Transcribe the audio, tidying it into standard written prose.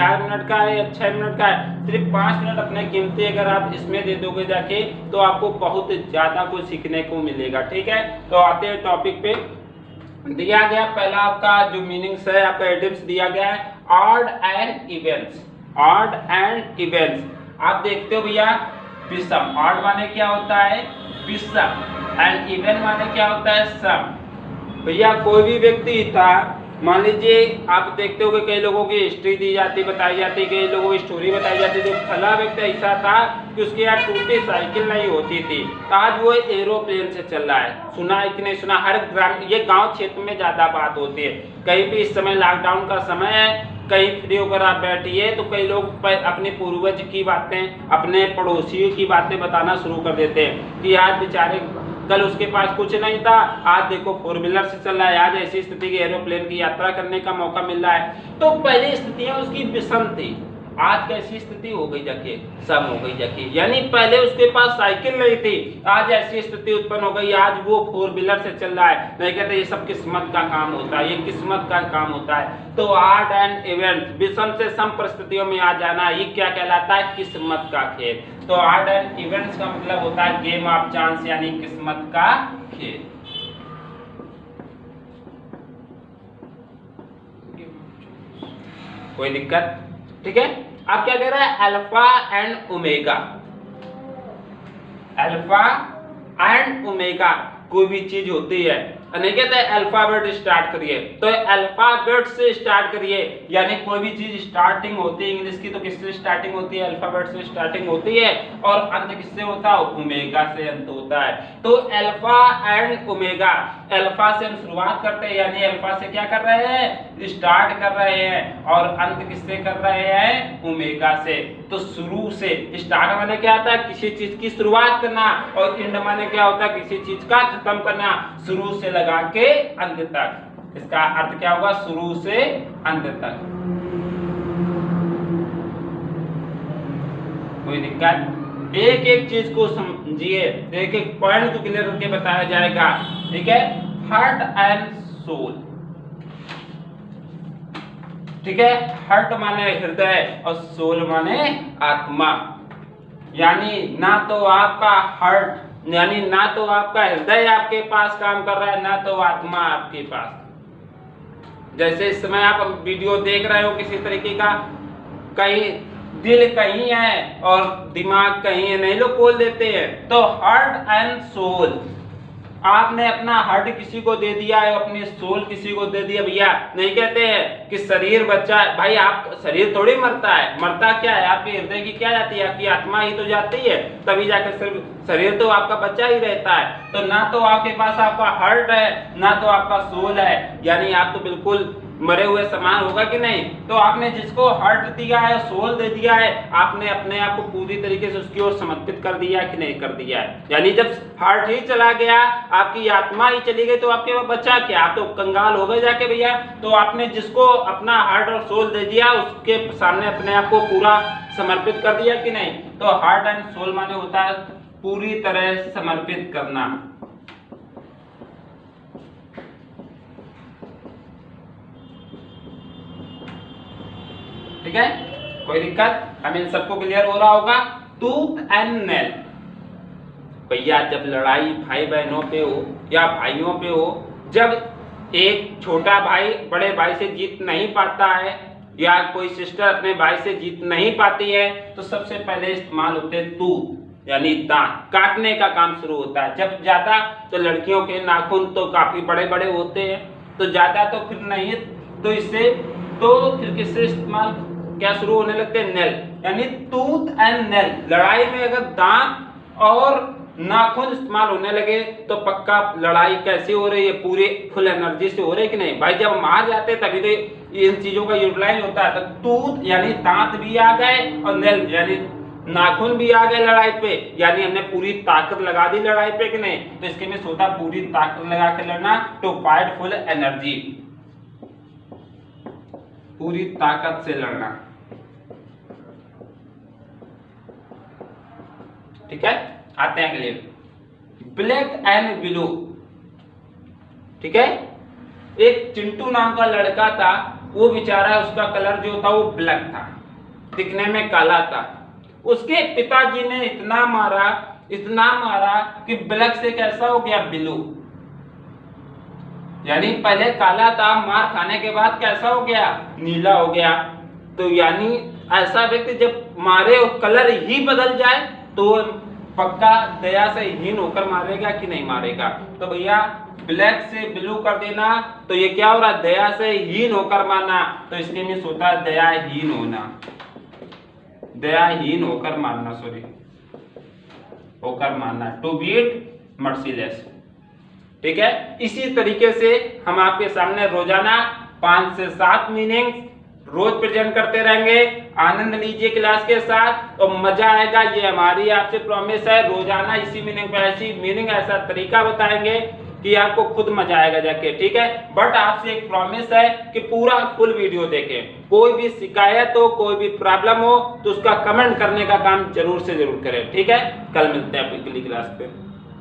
4 minute का है या 6 मिनट का है, सिर्फ 5 मिनट अपने कीमती अगर आप इसमें दे दोगे जाके तो आपको बहुत ज्यादा कुछ सीखने को मिलेगा। ठीक है, तो आते हैं टॉपिक पे। दिया गया पहला आपका जो मीनिंग्स है, आपका एडिम्स दिया गया है odd and events. Odd and events आप देखते हो भैया, विषम। ऑड माने क्या होता है? विषम। एंड इवन माने क्या होता है? सम। भैया कोई भी व्यक्ति था, मान लीजिए आप देखते हो कि कई लोगों की हिस्ट्री दी जाती, बताई जाती, कई लोगों की स्टोरी बताई जाती, जो फला व्यक्ति ऐसा था कि उसके यहाँ टूटी साइकिल नहीं होती थी, आज वो एरोप्लेन से चल रहा है। सुना है कि नहीं सुना? हर ग्राम, ये गांव क्षेत्र में ज्यादा बात होती है। कहीं भी इस समय लॉकडाउन का समय है, कहीं फ्री होकर आप बैठिए तो कई लोग अपने पूर्वज की बातें, अपने पड़ोसियों की बातें बताना शुरू कर देते हैं कि आज बेचारे कल उसके पास कुछ नहीं था, आज देखो 4 व्हीलर से चल रहा है, आज ऐसी स्थिति की एरोप्लेन की यात्रा करने का मौका मिल रहा है। तो पहली स्थितियां उसकी विषम थी, आज कैसी स्थिति हो गई जाके? सम हो गई जाके। यानी पहले उसके पास साइकिल नहीं थी, आज ऐसी स्थिति उत्पन्न हो गई, आज वो 4 व्हीलर से चल रहा है। नहीं कहते ये सब किस्मत का काम होता है, ये किस्मत का काम होता है। तो ऑड एंड इवेंट, विषम से सम परिस्थितियों में आ जाना, ये क्या कहलाता है? किस्मत का खेल। तो ऑड एंड इवेंट्स का मतलब होता है गेम ऑफ चांस, यानी किस्मत का खेल। कोई दिक्कत? ठीक है, अब क्या कह रहा है? Alpha and omega. Alpha and omega कोई भी चीज होती है, नहीं कहते अल्फाबेट स्टार्ट करिए, तो अल्फाबेट से स्टार्ट करिए। यानी कोई भी चीज स्टार्टिंग होती है इंग्लिश की तो किससे स्टार्टिंग होती है? अल्फाबेट से स्टार्टिंग होती है, और अंत किससे होता है? ओमेगा से अंत होता है। तो अल्फा एंड ओमेगा, अल्फा से हम शुरुआत करते हैं, यानी अल्फा से क्या कर रहे हैं? स्टार्ट कर रहे हैं, और अंत किससे कर रहे हैं? ओमेगा से। तो शुरू से, स्टार्ट माने क्या होता है? किसी चीज की शुरुआत करना, और एंड माने क्या होता है? किसी चीज का खत्म करना, शुरू से लगा के अंत तक। इसका अर्थ क्या होगा? शुरू से अंत तक। कोई दिक्कत? एक एक चीज को समझिए, एक एक पॉइंट को क्लियर करके बताया जाएगा। ठीक है, हार्ट एंड सोल। ठीक है, हार्ट माने हृदय और सोल माने आत्मा। यानी ना तो आपका हार्ट, यानी ना तो आपका हृदय आपके पास काम कर रहा है, ना तो आत्मा आपके पास। जैसे इस समय आप वीडियो देख रहे हो किसी तरीके का, कहीं दिल कहीं है और दिमाग कहीं है, नहीं लोग बोल देते हैं। तो हार्ट एंड सोल, आपने अपना हार्ट किसी को दे दिया है, अपनी सोल किसी को दे दिया। भैया नहीं कहते हैं कि शरीर बच्चा है, भाई आप शरीर थोड़ी मरता है, मरता क्या है? आपके हृदय की क्या जाती है? आपकी आत्मा ही तो जाती है, तभी जाकर शरीर तो आपका बच्चा ही रहता है। तो ना तो आपके पास आपका हार्ट है, ना तो आपका सोल है, यानी आप तो बिल्कुल मरे हुए समान होगा कि नहीं? तो आपने जिसको हार्ट दिया है, सोल दे दिया है, आपने अपने आप को पूरी तरीके से उसकी ओर समर्पित कर दिया कि नहीं कर दिया है? यानी जब हार्ट ही चला गया, आपकी आत्मा ही चली गई, तो आपके बचा क्या? आप तो कंगाल हो गए जाके भैया। तो आपने जिसको अपना हार्ट और सोल दे दिया, उसके सामने अपने आप को पूरा समर्पित कर दिया कि नहीं? तो हार्ट एंड सोल माने होता है पूरी तरह समर्पित करना। ठीक है, कोई दिक्कत? हम इन सबको क्लियर हो रहा होगा। टूथ एंड नेल, भैया जब लड़ाई भाई बहनों पे हो या भाइयों पे हो, जब एक छोटा भाई बड़े भाई से जीत नहीं पाता है, या कोई सिस्टर अपने भाई से जीत नहीं पाती है, तो सबसे पहले इस्तेमाल होते हैं टूथ, यानी दांत काटने का काम शुरू होता है। जब ज्यादा तो लड़कियों के नाखून तो काफी बड़े बड़े होते हैं, तो ज्यादा तो फिर नहीं, तो इससे तो फिर किससे इस्तेमाल क्या शुरू होने लगते हैं? नेल, यानी टूथ एंड नेल। लड़ाई में अगर दांत और नाखून इस्तेमाल होने लगे तो पक्का लड़ाई कैसी हो रही है? पूरी फुल एनर्जी से हो रही है कि नहीं? भाई जब मार जाते तभी तो इन चीजों का यूटिलाइज होता है। तो टूथ यानी दांत भी आ गए, और नेल यानी नाखून भी आ गए लड़ाई पे, यानी हमने पूरी ताकत लगा दी लड़ाई पे कि नहीं? तो इसके में होता पूरी ताकत लगा के लड़ना, टू फाइट फुल एनर्जी, पूरी ताकत से लड़ना। ठीक है, आते हैं अगले, ब्लैक एंड ब्लू। ठीक है, एक चिंटू नाम का लड़का था, वो बेचारा उसका कलर जो था वो ब्लैक था, दिखने में काला था। उसके पिताजी ने इतना मारा कि ब्लैक से कैसा हो गया ब्लू, यानी पहले काला था, मार खाने के बाद कैसा हो गया, नीला हो गया। तो यानी ऐसा व्यक्ति जब मारे और कलर ही बदल जाए तो पक्का दया से हीन होकर मारेगा कि नहीं मारेगा। तो भैया ब्लैक से ब्लू कर देना, तो ये क्या हो रहा है, दया से हीन होकर मारना। तो इसके मीन्स होता है दयाहीन होना, दयाहीन होकर मारना, सॉरी होकर मारना, टू बीट मर्सीलेस। ठीक है, इसी तरीके से हम आपके सामने रोजाना 5 से 7 मीनिंग रोज प्रेजेंट करते रहेंगे। आनंद लीजिए क्लास के साथ और मजा आएगा, ये हमारी आपसे प्रॉमिस है। रोजाना इसी मीनिंग पे ऐसी मीनिंग ऐसा तरीका बताएंगे कि आपको खुद मजा आएगा जाके। ठीक है, बट आपसे एक प्रॉमिस है कि पूरा फुल वीडियो देखें। कोई भी शिकायत हो, कोई भी प्रॉब्लम हो तो उसका कमेंट करने का काम जरूर से जरूर करें। ठीक है, कल मिलते हैं अगली क्लास पे।